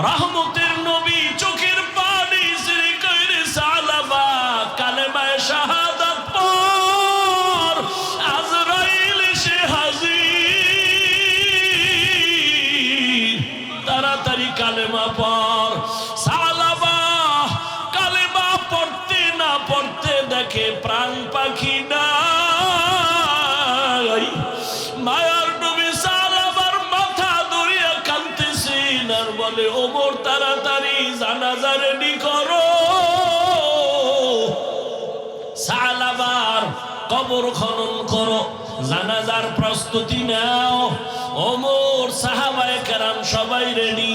রহমতের নবী চোখের পানি ছেড়ে কইরে সালাবা কালেমায়ে শাহাদাত পড়, আজরাইল এসে হাজির, তাড়াতাড়ি কালেমা পড়। সালাবা কালেমা পড়তে না পড়তে দেখে প্রাণ পাখি নাই। মায়ার নবী সালাবার মাথা ধরিয়া কাঁদতেছেন আর বলে, ওমর তাড়াতাড়ি জানাজা রেডি করো, সালাবার কবর খনন করো, জানাজার প্রস্তুতি নাও। ওমর সাহাবায়ে কেরাম সবাই রেডি,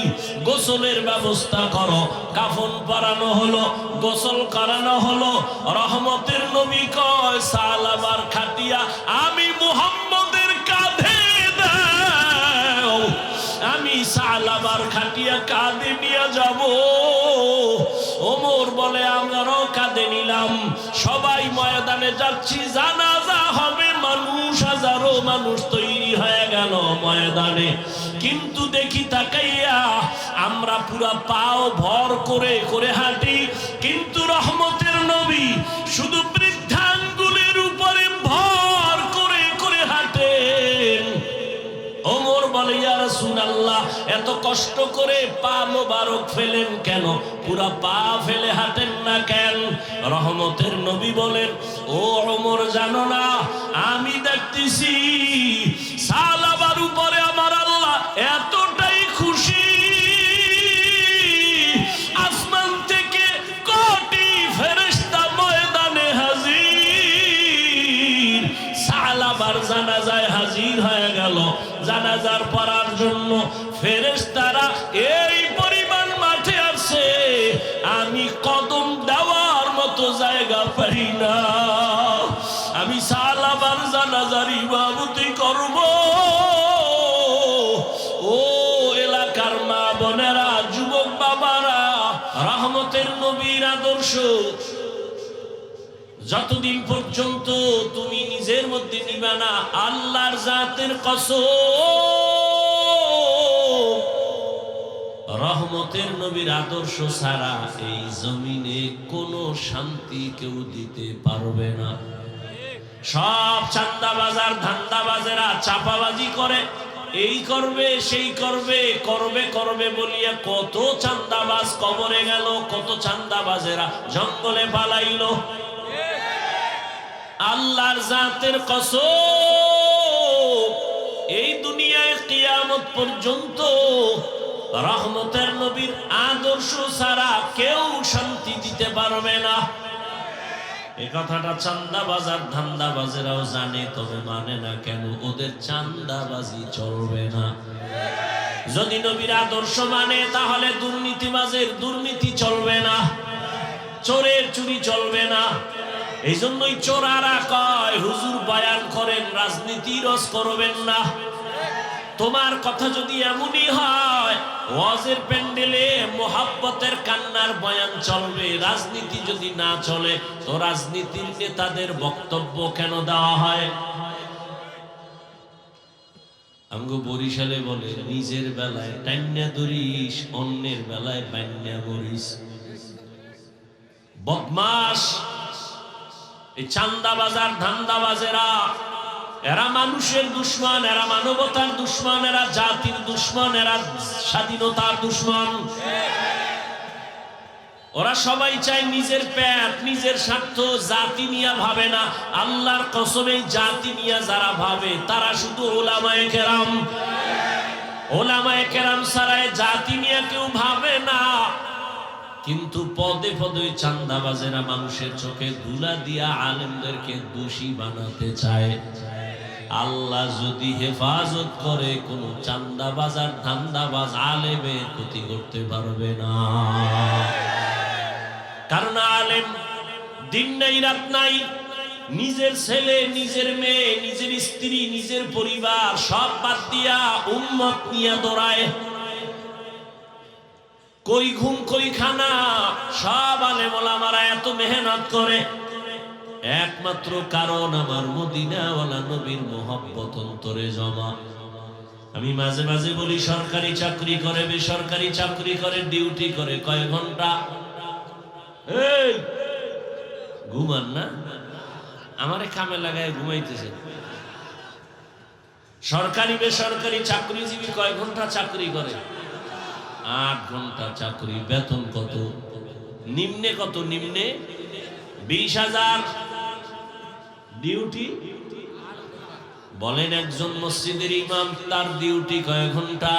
গোসলের ব্যবস্থা করো। কাফন পরানো হলো, গোসল করানো হলো। রহমতের নবী কয়, সালাবার খাটিয়া আমি মুহাম্মদের কাঁধে দাও, আমি সালাবার খাটিয়া কাঁধে নিয়ে যাব। ওমর বলে, আমরাও কাঁধে নিলাম, সবাই ময়দানে যাচ্ছি, জানাজা হবে। মানুষ, হাজারো মানুষ তৈরি হয়ে গেল ময়দানে। কিন্তু দেখি তাকাইয়া আমরা পুরা পাও ভর করে করে হাঁটি, কিন্তু রহমতের নবী শুধু বৃদ্ধাঙ্গুলের উপরে ভর করে করে হাঁটেন। ওমর বলে, ইয়া রাসূলুল্লাহ, এত কষ্ট করে পা মোবারক ফেলেন কেন? পুরা পা ফেলে হাঁটেন না কেন? রহমতের নবী বলেন, ও ওমর, জানো না আমি দেখতেছি সালাবার উপরে আমার আল্লাহ এতটাই খুশি, আসমান থেকে কোটি ফেরেশতা ময়দানে হাজির। সালাবার জানাজায় হাজির হয়ে গেল। জানাজার পড়ার জন্য ফেরেশতারা এই পরিমাণ মাঠে আসে, আমি কদম দেওয়ার মতো জায়গা পাই না। আমি সালাবার জানাজার ইমামতি করব। ও এলাকার মা বোনেরা, যুবক বাবারা, রহমতের নবীর আদর্শ যতদিন পর্যন্ত তুমি নিজের মধ্যে নিবা না, আল্লাহর জাতের কসম, রহমতের নবীর আদর্শ ছাড়া এই জমিনে কোনো শান্তি কেউ দিতে পারবে না। সব চাঁদাবাজার ধান্দাবাজেরা চাপাবাজি করে, এই করবে সেই করবে, করবে করবে বলিয়া কত চাঁদাবাজ কবরে গেল, কত চাঁদাবাজেরা জঙ্গলে পালাইল। আল্লাহর জাতের কসম, এই দুনিয়ায় কিয়ামত পর্যন্ত রহমতের নবীর আদর্শ ছাড়া কেউ শান্তি দিতে পারবে না। এই কথাটা চাঁদাবাজার ধান্দাবাজেরাও জানে, তবে মানে না কেন? ওদের চাঁদাবাজি চলবে না। যদি নবীর আদর্শ মানে, তাহলে দুর্নীতিবাজের দুর্নীতি চলবে না, চোরের চুরি চলবে না। এই জন্যই চোরারা কয়, হুজুর বয়ান করেন, রাজনীতি রস করবেন না। তোমার কথা যদি এমনই হয়, ওয়াজের প্যান্ডেলে মোহাব্বতের কান্নার বয়ান চলবে, রাজনীতি যদি না চলে, তো রাজনীতির নেতাদের বক্তব্য কেন দেওয়া হয়? আমগো বরিশালে বলে, নিজের বেলায় টাইন্যা ধরিস, অন্যের বেলায় বাইন্যা মরিস। বদমাস এই চাঁদাবাজার ধান্দাবাজেরা, এরা মানুষের দুশ্মন, এরা মানবতার দুশ্মন, এরা জাতির দুশ্মন, এরা স্বাধীনতার দুশ্মন। ওরা সবাই চায় নিজের পেট, নিজের স্বার্থ, জাতি নিয়ে ভাবে না। আল্লাহর কসমে জাতি নিয়ে যারা ভাবে, তারা শুধু ওলামায়ে কেরাম। ওলামায়ে কেরাম ছাড়া জাতি নিয়ে কেউ ভাবে না। কিন্তু পদে পদে চাঁদাবাজেরা মানুষের চোখে ধুলা দিয়া আলেমদেরকে দোষী বানাতে চায়। আল্লাহ যদি হেফাজত করে, কোন চাঁদাবাজার ধান্দাবাজ আলেমের ক্ষতি করতে পারবে না। কারণ আলেম দিন নাই রাত নাই, নিজের ছেলে, নিজের মেয়ে, নিজের স্ত্রী, নিজের পরিবার সব বাদ দিয়া উম্মত নিয়ে দৌড়ায়। কই ঘুম কই খানা, সব আলেম ওলামারা এত মেহনত করে, একমাত্র কারণ আমার মদিনাওয়ালা নবীর মোহাব্বত অন্তরে জমা। আমি মাঝে মাঝে বলি সরকারি চাকরি করে বেসরকারি চাকরি করে ডিউটি করে কয় ঘন্টা? এই ঘুমান না, আমারে কামে লাগায় ঘুমাইতেছে। সরকারি বেসরকারি চাকরিজীবী কয় ঘন্টা চাকরি করে? 8 ঘন্টা চাকরি। বেতন কত? নিম্নে কত? নিম্নে 20,000। ডিউটি বলেন, একজন মসজিদের ইমাম তার ডিউটি কয় ঘন্টা?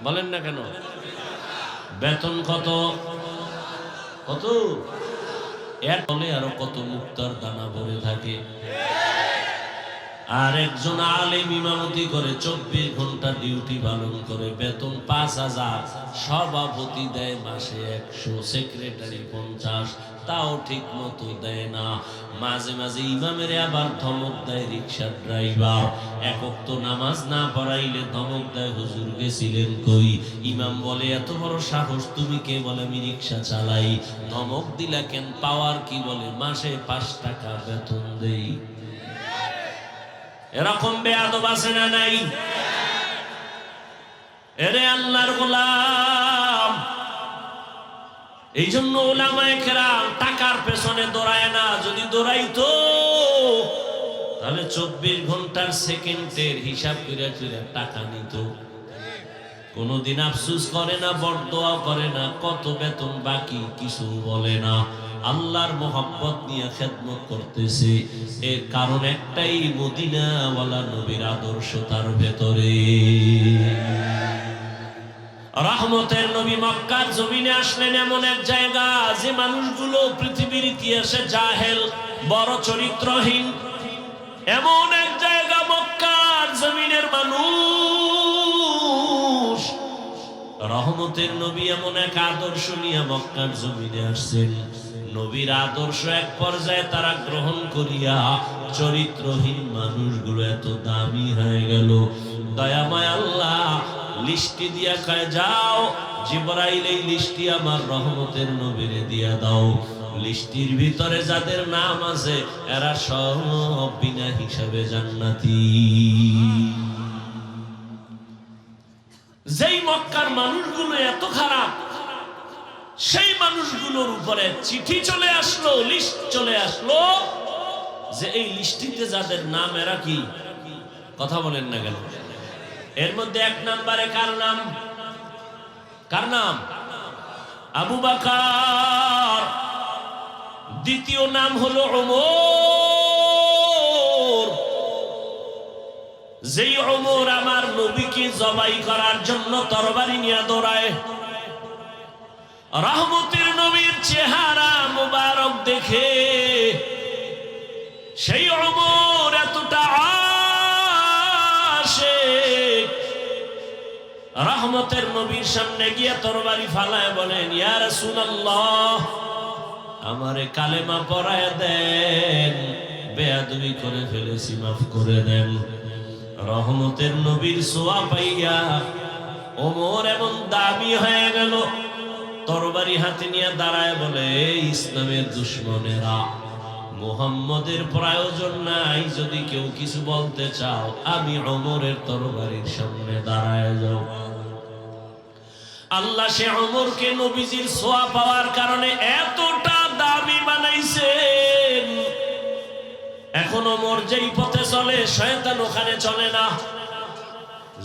বলেন না কেন? বেতন কত? কত? এর তলে আরো কত মুক্তার দানা ভরে থাকে। আর একজন আলেম ইমামতি করে 24 ঘন্টা ডিউটি পালন করে, বেতন 5,000। সভাপতি দেয় মাসে 100, সেক্রেটারি 50, তাও ঠিক মতো দেয় না। মাঝে মাঝে ইমামের আবার ধমক দেয় রিক্সার ড্রাইভার। এক ওয়াক্ত নামাজ না পড়াইলে ধমক দেয়, হুজুর গেছিলেন কই? ইমাম বলে, এত বড় সাহস তুমি? কে বলে আমি রিক্সা চালাই। ধমক দিলা কেন? পাওয়ার কি? বলে মাসে 5 টাকা বেতন দেই। এরকম বেয়াদব আছে না নাই? এরে আল্লাহর গোলাম, এই জন্য উলামায়ে কেরাম টাকার পেছনে দৌড়ায় না। যদি দৌড়াইতো তাহলে 24 ঘন্টার সেকেন্ডের হিসাব করে করে টাকা নিত। কোনদিন আফসোস করে না, বরদোয়া করে না, কত বেতন বাকি কিছু বলে না। আল্লাহর মোহাব্বত নিয়ে খেদমত করতেছে। এর কারণ একটাই, মদিনাওয়ালা নবীর আদর্শ তার ভেতরে। রহমতের নবী মক্কার জমিনে আসলেন এমন এক জায়গা, যে মানুষগুলো পৃথিবীর ইতিহাসে জাহেল, বড় চরিত্রহীন। এমন এক জায়গা মক্কার জমিনের মানুষ। রহমতের নবী এমন এক আদর্শ নিয়ে মক্কার জমিনে আসছেন। নবীর আদর্শ এক পর্যায়ে তারা গ্রহণ করিয়া চরিত্রহীন মানুষগুলো এত দামি হয়ে গেল। দয়াময় আল্লাহ লিস্টি দিয়া কয়, যাও জিবরাইল এই লিস্টি আমার রহমতের নবীরে দিয়া দাও। লিস্টির ভিতরে যাদের নাম আছে এরা সব বিনা হিসাবে জান্নাতি। যেই মক্কার মানুষগুলো এত খারাপ, সেই মানুষগুলোর উপরে চিঠি চলে আসলো, লিস্ট চলে আসলো, যে এই লিস্টিতে যাদের নাম এরা কি? কথা বলেন না কেন? এর মধ্যে 1 নম্বরে কার নাম? কার নাম? আবু বকর। দ্বিতীয় নাম হলো ওমর। যেই ওমর আমার নবীকে জবাই করার জন্য তরবারি নিয়ে দৌড়ায়। রহমতের নবীর চেহারা মুবারক দেখে সেই ওমর এতটা আশিক, রহমতের নবীর সামনে গিয়ে তরবারি ফালায় বলেন, ইয়া রাসূলুল্লাহ আমারে কালেমা পড়ায় দেন, বেয়াদবি করে ফেলেছি, মাফ করে দেন। রহমতের নবীর ছোঁয়া পাইয়া ওমর এমন দামি হয়ে গেল, তরবারি হাতে নিয়ে দাঁড়ায় বলে, ইসলামের দুশমনেরা, মুহাম্মদের প্রয়োজন নাই, যদি কেউ কিছু বলতে চাও আমি ওমরের তরবারির সামনে দাঁড়ায় যাও। আল্লাহ সে ওমরকে নবীজির ছোঁয়া পাওয়ার কারণে এতটা দামি বানাইছেন, এখন ওমর যেই পথে চলে শয়তান ওখানে চলে না।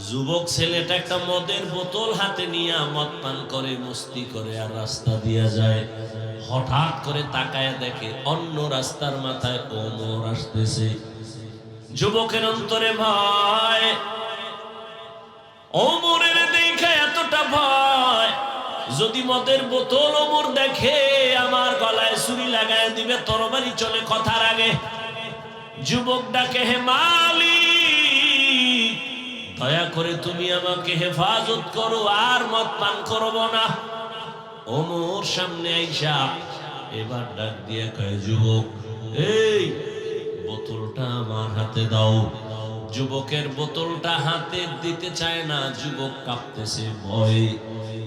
যুবক ছেলেটা একটা মদের বোতল হাতে নিয়ে মদ পান করে, মস্তি করে আর রাস্তা দিয়া যায়। হঠাৎ করে তাকায় দেখে অন্য রাস্তার মাথায় ওমর আসতেছে। যুবকের অন্তরে ভয়, ওমরের দেখে এতটা ভয়, যদি মদের বোতল ওমর দেখে আমার গলায় ছুরি লাগায় দিবে, তরবারি চলে কথার আগে। যুবক ডাকে, হে মালিক, দয়া করে তুমি আমাকে হেফাজত করো, আর মদ পান করব না। ওমর সামনে আইসা এবার ডাক দিয়ে কয়, যুবক এই বোতলটা আমার হাতে দাও। যুবকের বোতলটা হাতে দিতে চায় না, যুবক কাঁপতেছে ভয়।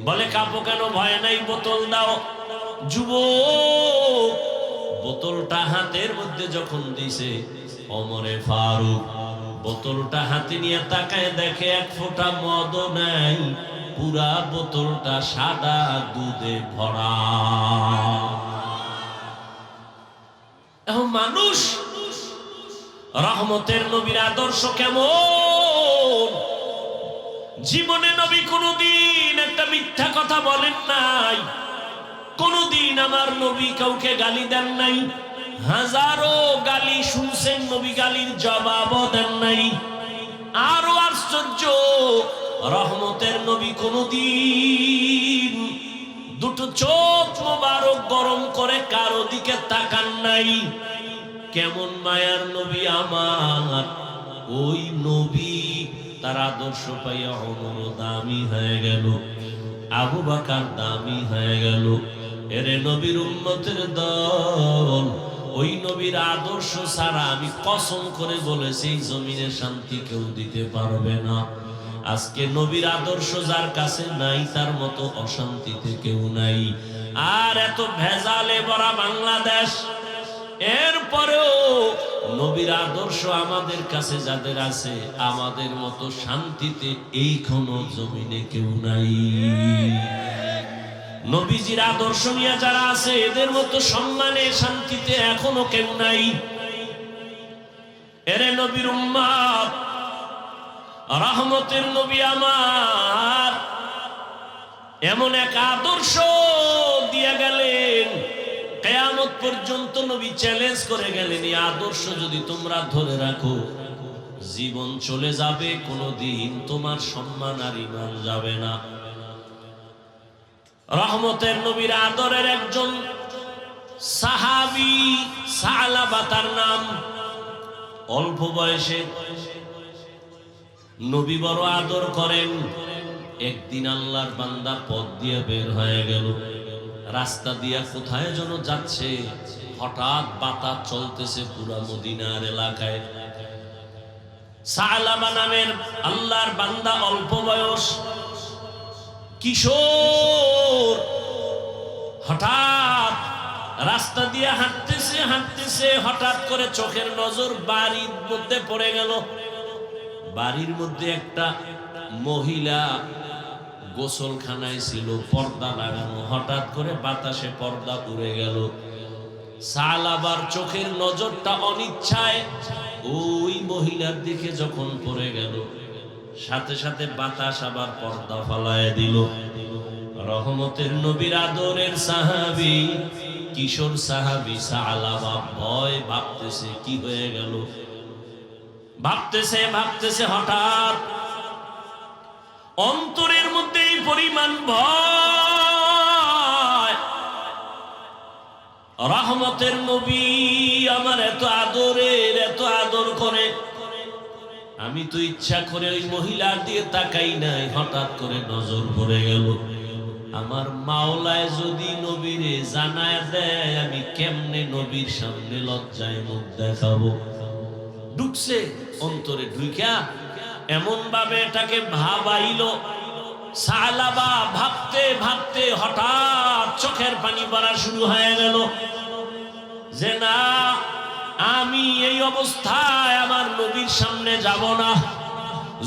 বলে, কাঁপো কেন? ভয় নাই, বোতল দাও। যুবক বোতলটা হাতের মধ্যে যখন দিছে, ওমরে ফারুক বোতলটা হাতে নিয়ে তাকায় দেখে এক ফোঁটা মদও নাই, পুরা বোতলটা সাদা দুধে ভরা। এখন মানুষ রহমতের নবীর আদর্শ কেমন? জীবনে নবী কোনদিন একটা মিথ্যা কথা বলেন নাই, কোনদিন আমার নবী কাউকে গালি দেন নাই, হাজারো গালি শুনছেন, নবী গালির জবাবও দেন নাই। আরো আশ্চর্য, রহমতের নবী কোনদিন দুটো চোখ মোবারক গরম করে কারো দিকে তাকান নাই। কেমন মায়ার নবী আমার! ওই নবী তার আদর্শ পাইয়া ওমর দামি হয়ে গেল, আবু বকর দামি হয়ে গেল। এরে নবীর উম্মতের দল, ওই নবীর আদর্শ ছাড়া আমি কসম করে বলেছি এই জমিনে শান্তি কেউ দিতে পারবে না। আজকে নবীর আদর্শ যার কাছে নাই তার মতো অশান্তিতে কেউ নাই। আর এত ভেজালে ভরা বাংলাদেশ, এরপরেও নবীর আদর্শ আমাদের কাছে যাদের আছে, আমাদের মতো শান্তিতে এইখানো জমিনে কেউ নাই। নবীজির আদর্শ নিয়ে যারা আছে এদের মতো সম্মানে শান্তিতে এখনো কেউ নাই। এরে নবীর উম্মত, রহমতের নবী আমার এমন এক আদর্শ দিয়ে গেলেন, কিয়ামত পর্যন্ত নবী চ্যালেঞ্জ করে গেলেন, এই আদর্শ যদি তোমরা ধরে রাখো জীবন চলে যাবে, কোনোদিন তোমার সম্মান আর ঈমান যাবে না। রহমতের নবীর আদরের একজন সাহাবী সালাবা তার নাম, অল্প বয়সে নবী বড় আদর করেন। একদিন আল্লাহর বান্দা পথ দিয়ে বের হয়ে গেল, রাস্তা দিয়া কোথায় যেন যাচ্ছে, হঠাৎ বাতাস চলতেছে পুরা মদিনার এলাকায়। সালাবা নামের আল্লাহর বান্দা অল্প বয়স কিশোর, হঠাৎ রাস্তা দিয়ে হাঁটতেছে হাঁটতেছে, হঠাৎ করে চোখের নজর বাড়ির মধ্যে পড়ে গেল। বাড়ির মধ্যে একটা মহিলা গোসলখানায় ছিল, পর্দা লাগানো, হঠাৎ করে বাতাসে পর্দা উড়ে গেল। সালাবার চোখের নজরটা অনিচ্ছায় ওই মহিলার দিকে যখন পড়ে গেল, সাথে সাথে বাতাস আবার পর্দা ফালায় দিল। রহমতের নবীর আদরের সাহাবী কিশোর সাহাবী সালাবা ভয় ভাবতেছে কি হয়ে গেল, ভাবতেছে ভাবতেছে, হঠাৎ অন্তরের মধ্যে এই পরিমাণ ভয়। রহমতের নবী আমার এত আদরের, এত আদর করে, আমি তো ইচ্ছা করে ওই মহিলার দিয়ে তাকাই নাই, হঠাৎ করে নজর পড়ে গেল। আমার মাওলায় যদি নবীরে জানায় দেয়, আমি কেমনে নবীর সামনে লজ্জায় মুখ দেখাবো। ঢুকছে অন্তরে, ঢুইকা এমন ভাবে এটাকে ভাবাইল। সালাবা ভাবতে ভাবতে হঠাৎ চোখের পানি পড়া শুরু হয়ে গেল, যে না, আমি এই অবস্থায় আমার নবীর সামনে যাব না।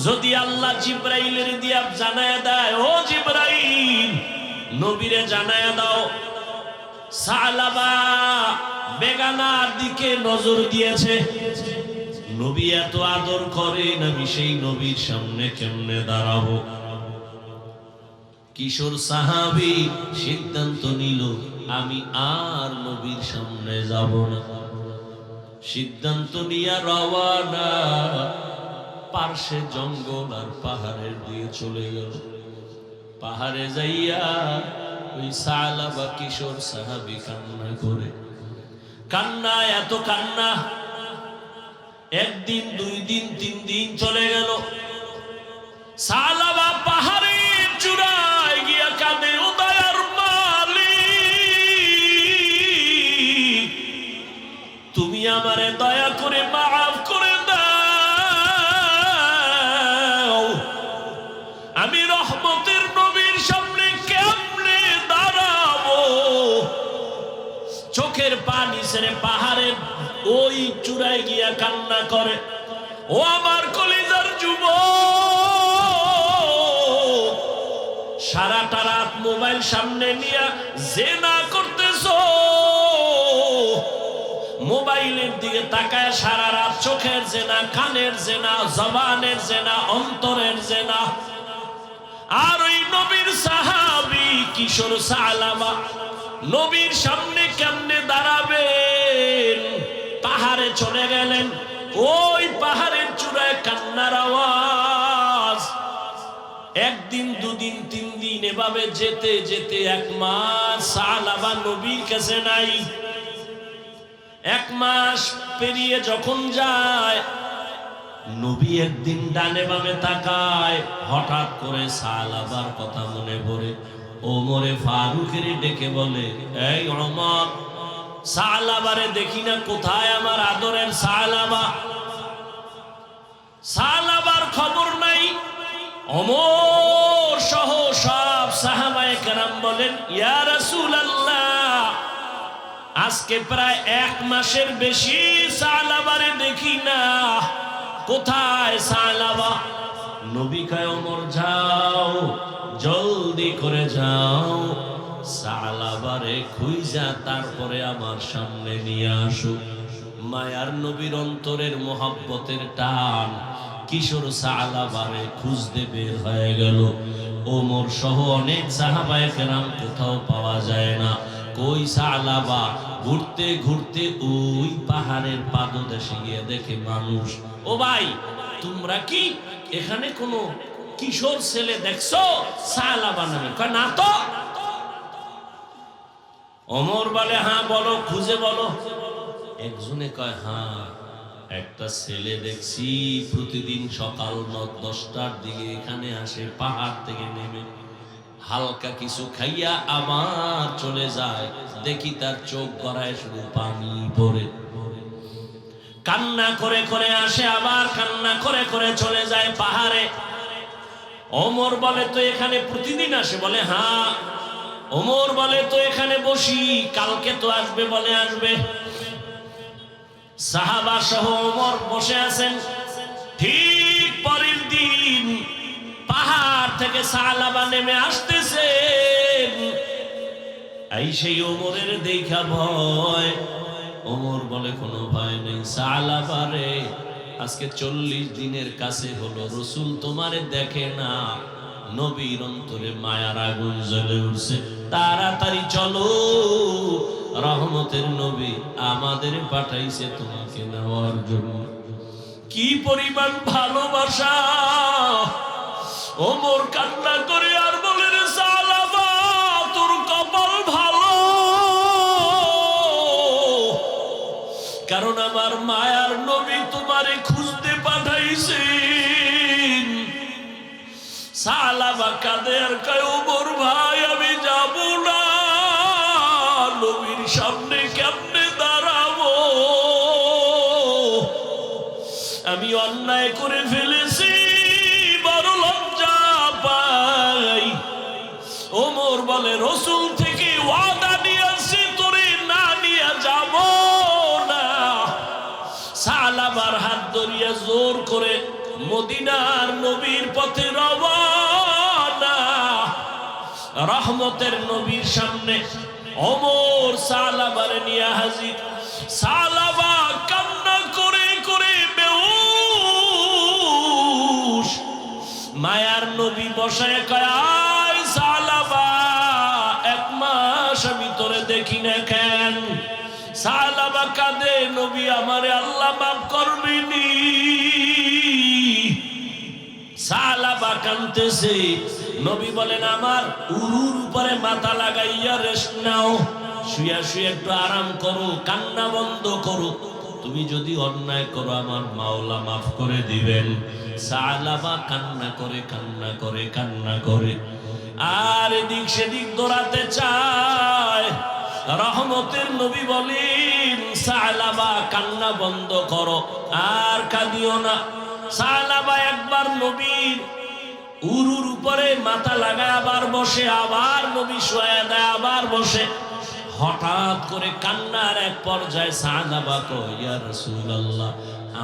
যদি আল্লাহ জিব্রাইলের দিয়া জানায় দেয়, ও জিব্রাইল নবীরে জানায় দাও সালাবা বেগানার দিকে নজর দিয়েছে, নবী এত আদর করেন, আমি সেই নবীর সামনে কেমনে দাঁড়াবো। কিশোর সাহাবী সিদ্ধান্ত নিল, আমি আর নবীর সামনে যাব না। সিদ্ধান্ত নিয়ে রওয়ানা, পার্শ্বে জঙ্গল আর পাহাড়ের দিকে চলে গেল। পাহাড়ে যাইয়া ওই সালাবা কিশোর সাহাবী কান্না করে, কান্না এত কান্না, একদিন দুই দিন তিন দিন চলে গেল। সালাবা পাহাড়ের চূড়ায় গিয়া কাঁদে, ও দয়ার মালিক, তুমি আমারে দয়া করে মাফ করে দাও, আমি রহমতের নবীর সামনে কেমনে দাঁড়াবো। চোখের পানি ছেড়ে পাহাড়ের ওই চূড়ায় গিয়া কান্না করে। ও আমার কলিজার যুবক, সারাটা রাত মোবাইল সামনে নিয়ে জিনা করতেছো, মোবাইলের দিকে তাকায় সারা রাত চোখের জেনা, কানের জেনা, জবানের জেনা, অন্তরের জেনা। আর ওই নবীর সাহাবী কিশোর সালামা নবীর সামনে কেমনে দাঁড়াবেন? পাহাড়ে চলে গেলেন, ওই পাহাড়ের চূড়ায় কান্নার আওয়াজ। একদিন, দুদিন, 3 দিন এভাবে যেতে যেতে 1 মাস সালামা নবীর কাছে নাই। 1 মাস পেরিয়ে যখন যায়, নবী একদিন ডানে বামে তাকায়, হঠাৎ করে সালাবার কথা মনে পড়ে। ওমরে ফারুকের ডেকে বলে, এই ওমর, সালাবারে দেখি না, কোথায় আমার আদরের সালাবা? সালাবার খবর নাই। ওমর সহ সব সাহাবায়ে কেরাম বলেন, ইয়া রাসূলুল্লাহ, আজকে প্রায় 1 মাসের বেশি সালাবারে দেখি না, কোথায় সালাবা? নবী কয়, ওমর যাও, জলদি করে যাও, সালাবারে খুঁজা তারপরে আমার সামনে নিয়ে আসো। মায়ার নবীর অন্তরের মোহাব্বতের টান কিশোর সালাবারে খুঁজতে বের হয়ে গেল। ওমর সহ অনেক সাহাবায়ে কেরাম, কোথাও পাওয়া যায় না। কই সালাবা? ঘুরতে ঘুরতে ওই পাহাড়ের পাদদেশে গিয়ে দেখে মানুষ। ও ভাই, তোমরা কি এখানে কোনো কিশোর ছেলে দেখছো সালাবা নামে? কয়, না তো। ওমর বলে, হ্যাঁ বলো, খুঁজে বলো। একজনে কয়, হ্যাঁ, একটা ছেলে দেখছি প্রতিদিন সকাল 9-10টার দিকে এখানে আসে, পাহাড় থেকে নেমে হালকা কিছু খাইয়া আবার চলে যায়। দেখি তার চোখ গড়ায় শুধু পানি পড়ে, কান্না করে করে আসে, আবার কান্না করে করে চলে যায় পাহাড়ে। ওমর বলে, তো এখানে প্রতিদিন আসে? বলে, হ্যাঁ। ওমর বলে, তো এখানে বসি, কালকে তো আসবে? বলে, আসবে। সাহাবা সহ ওমর বসে আছেন। ঠিক পরের দিন পাহাড় থেকে সালাবা নেমে আসতেছেন। এই সেই ওমরের দেখা ভয়। ওমর বলে, কোনো ভয় নেই সালাবারে, আজকে 40 দিনের কাছে হলো রসুল তোমারে দেখে না। নবীর অন্তরে মায়ার আগুন জ্বলে উঠছে। তাড়াতাড়ি চলো, রহমতের নবী আমাদের পাঠাইছে তোমাকে নেওয়ার জন্য। কি পরিমাণ ভালোবাসা! ওমর কান্না করে আর বলে, রে সালাবা, তোর কপাল ভালো, কারণ আমার মায়ার নবী তোমারে খুঁজতে পাঠাইছেন। সালাবা কাঁদে আর কয়, ওমর ভাই, আমি যাব না, নবীর সামনে কেমনে দাঁড়াবো? আমি অন্যায় করে ফেলেছি, বড় লজ্জা পাই। ওমর বলে, রসুল থেকে ওয়াদা নিয়েছি, তোরে না নিয়ে যাব না। সালাবার হাত ধরিয়া জোর করে মদিনার নবীর পথে রওয়ানা। রহমতের নবীর সামনে ওমর সালাবারে নিয়ে হাজির। সালাবা কান্না করে করে বেহুশ। মায়ার নবী বসায় কয়, আয় সালাবা, 1 মাস আমি তোরে দেখি না কেন? সালাবা কাঁদে, নবী আমারে আল্লাহ মাফ করবেনি। সালাবা কাঁদতেছে। নবী বলেন, আমার উরুর উপরে মাথা লাগাইয়া রেস্ট নাও, শুয়া শুয়ে একটু আরাম করো, কান্না বন্ধ করো। তুমি যদি অন্যায় করো আমার মাওলা মাফ করে দিবেন। সালাবা কান্না করে কান্না করে কান্না করে আর এদিক সেদিক দৌড়াতে চায়। রহমতের নবী বলেন, সালাবা কান্না বন্ধ করো, আর কাঁদিও না। সালাবা একবার নবীর উরুর উপরে মাথা লাগায় আবার বসে, আবার নবী শোয়া দেয়, আবার বসে। হঠাৎ করে কান্নার এক পর্যায়ে সালাবা কয়, ইয়া রাসূলুল্লাহ,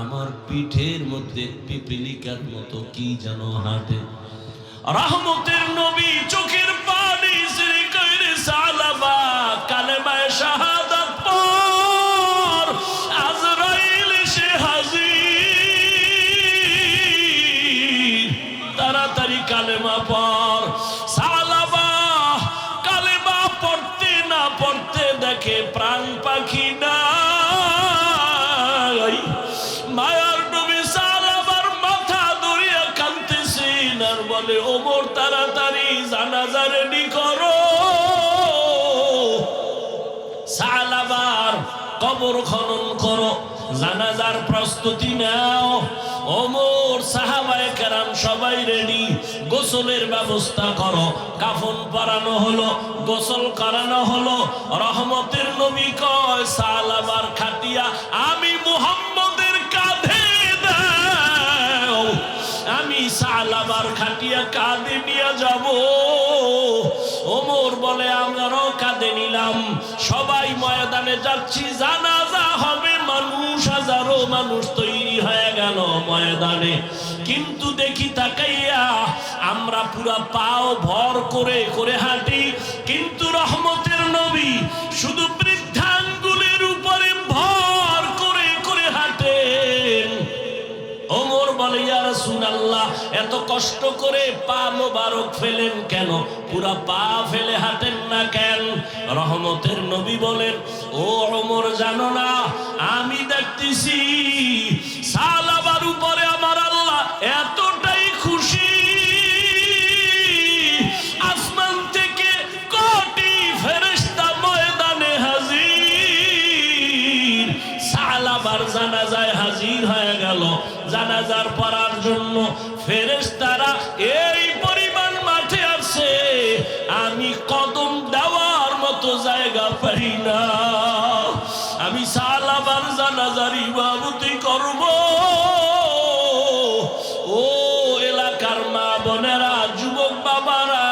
আমার পিঠের মধ্যে পিপিলিকার মতো কি যেন হাঁটে। রহমতের নবী চোখের পানি ছেড়ে কইরে সালাবা কালেমায়ে শাহাদাত পড়, আজরাইল সে হাজির, তাড়াতাড়ি কালেমা পড়। সালাবা কালেমা পড়তে না পড়তে দেখে প্রাণ পাখি নাই। মায়ার নবী সালাবার মাথা ধরিয়া কাঁদতেছেন আর বলে, ওমর তাড়াতাড়ি জানাজা রেডি করো, সালাবার কবর খনন করো, জানাজার প্রস্তুতি নাও। ওমর সাহাবায়ে কেরাম সবাই রেডি, গোসলের ব্যবস্থা করো। কাফন পরানো হলো, গোসল করানো হলো। রহমতের নবী কয়, সালাবার খাটিয়া আমি মুহাম্মদের কাঁধে দাও, আমি সালাবার খাটিয়া কাঁধে নিয়ে যাব। ওমর বলে, আমরাও কাঁধে নিলাম, সবাই ময়দানে যাচ্ছি, জানাজা হবে। মানুষ, হাজারো মানুষ তৈরি হয়ে গেল ময়দানে। কিন্তু দেখি তাকাইয়া আমরা পুরা পাও ভর করে করে হাঁটি, কিন্তু রহমতের নবী শুধু বৃদ্ধাঙ্গুলের উপরে ভর করে করে হাঁটেন। ওমর বলে, ইয়া রাসূলুল্লাহ, এত কষ্ট করে পা মোবারক ফেলেন কেন? পুরা পা ফেলে হাঁটেন না কেন? রহমতের নবী বলেন, ও ওমর, জানো না আমি দেখতেছি সালাবার উপরে আমার আল্লাহ এতটাই খুশি, আসমান থেকে কোটি ফেরেশতা ময়দানে হাজির। সালাবার জানাজায় হাজির হয়ে গেল। জানাজার পড়ার জন্য ফেরেশতারা এই পরিমাণ মাঠে আছে, আমি কদম দেওয়ার মতো জায়গা পাই না। আমি সালাবার জানাজার ইমামতি করব। ও এলাকার মা বোনেরা, যুবক বাবারা,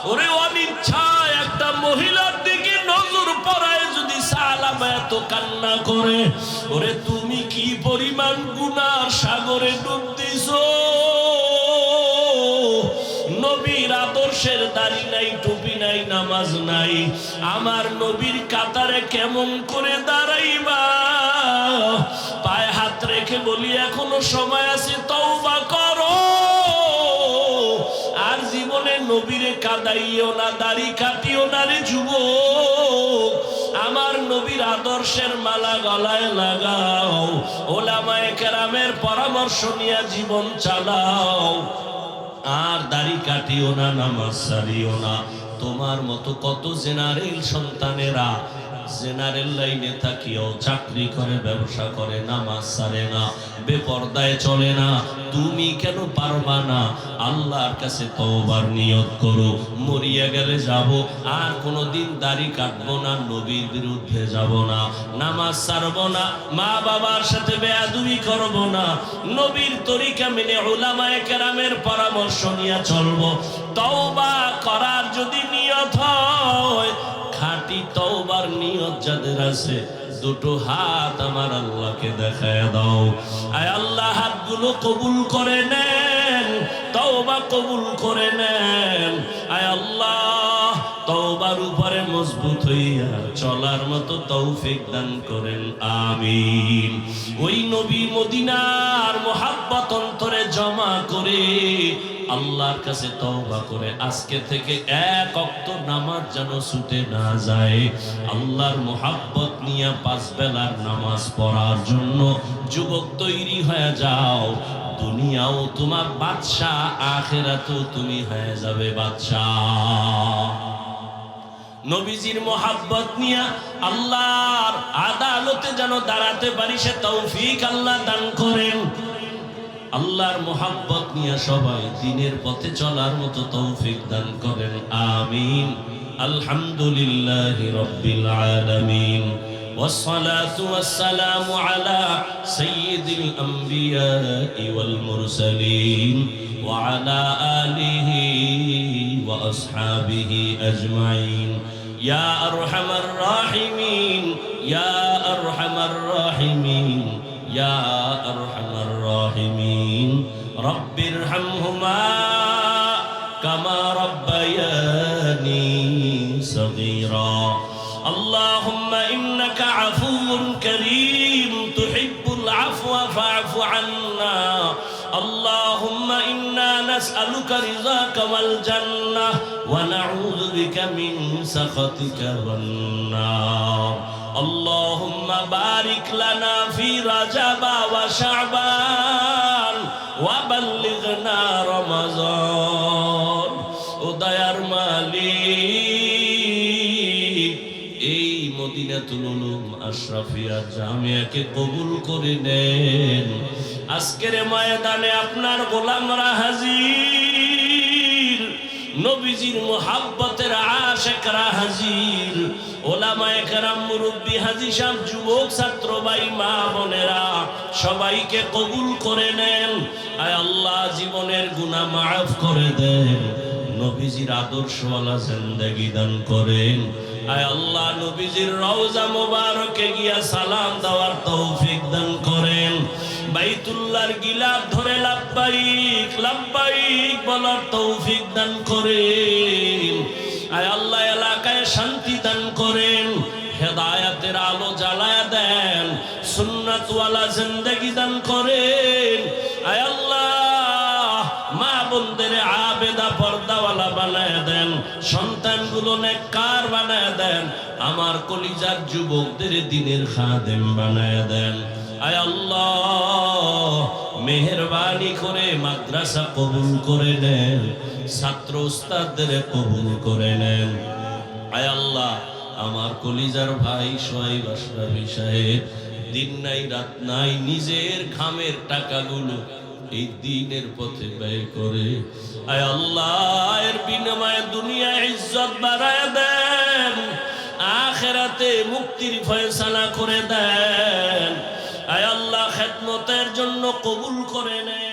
ওরে অনিচ্ছায় একটা মহিলার দিকে নজর পড়ায় যদি সালাবা এত কান্না করে, ওরে তুমি কি পরিমাণ গুনার সাগরে ডুব দিছো। নবীর আদর্শের দাড়ি নাই, টুপি নাই, নামাজ নাই, আমার নবীর কাতারে কেমন করে দাঁড়াইবা? পায়ে হাত রেখে বলি, এখনো সময় আছে, তওবা করো। আর জীবনে নবীরে কাদাইও না, দাড়ি কাটিও না রে যুবক। আমার নবীর আদর্শের মালা গলায় লাগাও, ওলামায়ে কেরামের পরামর্শ নিয়ে জীবন চালাও। আর দাড়ি কাটিও না, নামাজ ছাড়িও না। তোমার মতো কত জেনারেল সন্তানেরা জেনারেল লাইনে থাকিও চাকরি করে, ব্যবসা করে, নামাজ ছাড়ে না, বেপরদায় চলে না। তুমি কেন পারবা না? আল্লাহর কাছে তওবার নিয়ত করো, মরিয়া গেলে যাব, আর কোনোদিন দাড়ি কাটবো না, নবীর বিরুদ্ধে যাব না, নামাজ ছাড়বো না, মা বাবার সাথে বেয়াদবি করব না, নবীর তরিকা মেনে উলামায়ে কেরামের পরামর্শ নিয়ে চলবো। তওবা করার যদি নিয়ত হয়, খাঁটি তওবার নিয়ত যাদের আছে, দুটো হাত আমার আল্লাহকে দেখায় দাও। আয় আল্লাহ, হাতগুলো কবুল করে নেন, তওবা কবুল করে নেন। আয় আল্লাহ, তওবার উপরে মজবুত হইয়া চলার মতো তৌফিক দান করেন, আমিন। ওই নবী মদিনার মোহাব্বত অন্তরে জমা করে আল্লাহর কাছে তওবা করে আজকে থেকে এক ওয়াক্ত নামাজ যেন ছুটে না যায়। আল্লাহর মোহাব্বত নিয়ে 5 বেলার নামাজ পড়ার জন্য যুবক তৈরি হয়ে যাও। দুনিয়াও তোমার বাদশাহ, আখিরাতেও তুমি হয়ে যাবে বাদশাহ। নবীজির মোহাব্বত নিয়ে আল্লাহর আদালতে যেন দাঁড়াতে পারি, সে তৌফিক আল্লাহ দান করেন। আল্লাহর মোহাব্বত নিয়ে সবাই দ্বীনের পথে চলার মতো তৌফিক দান করেন, আমিন। আলহামদুলিল্লাহি রাব্বিল আলামিন, ওয়াসসালাতু ওয়াসসালামু আলা সাইয়্যিদিল আমবিয়াই ওয়াল মুরসালিন ওয়া আলা আলিহি ওয়া আসহাবিহি আজমাইন। ইয়া আরহামার রাহিমিন, ইয়া আরহামার রাহিমিন, ইয়া রব্বিরহামহুমা কামা রব্বায়ানি সগীরা আল্লাহুম্মা ইন্নাকা আফুউন কারীম তুহিব্বুল আফওয়া ফা'ফু আন্না اللهم إنا نسألك رضاك والجنة ونعوذ بك من سخطك والنار اللهم بارك لنا في رجب وشعبان وبلغنا رمضان উদয়ার মালিক এই মদিনাতুল উলুম আশরাফিয়া জামিয়াকে কবুল করে নেন আজকের ময়দানে আপনার গোলামরা হাজির নবীজির মুহাব্বতের আশিকরা হাজির ওলামায়ে কেরাম মুরব্বি হাজী সাহেব যুবক ছাত্র ভাই মা বোনেরা সবাইকে কবুল করে নেন আয় আল্লাহ জীবনের গুনাহ মাফ করে দেন নবীজির আদর্শওয়ালা জিন্দেগি দান করেন আয় আল্লাহ নবীজির রওজা মোবারকে গিয়া সালাম দেওয়ার তৌফিক দান করেন বাইতুল্লাহর গিলাফ ধরে লাব্বাইক লাব্বাইক বলার তৌফিক দান করেন আয় আল্লাহ এলাকায় শান্তি দান করেন হেদায়েতের আলো জ্বালায়া দেন সুন্নাতওয়ালা জিন্দেগি দান করেন আয় আল্লাহ মা বোনদের আবেদা পর্দাওয়ালা বানায় দেন সন্তানগুলো নেককার বানায় দেন আমার কলিজার যুবকদের দ্বীনের খাদেম বানায় দেন আয় আল্লাহ মেহেরবানি করে মাদ্রাসা কবুল করে নেন ছাত্র উস্তাদদের কবুল করে নেন আয় আল্লাহ আমার কলিজার ভাই সোহাইব আশরাফী সাহেব দিন নাই রাত নাই নিজের ঘামের টাকাগুলো এই দ্বীনের পথে ব্যয় করে আয় আল্লাহ এর বিনিময়ে দুনিয়ায় ইজ্জত বাড়ায় দেন আখিরাতে মুক্তির ফয়সালা করে দেন আয় আল্লাহ খেদমতের জন্য কবুল করে নেন।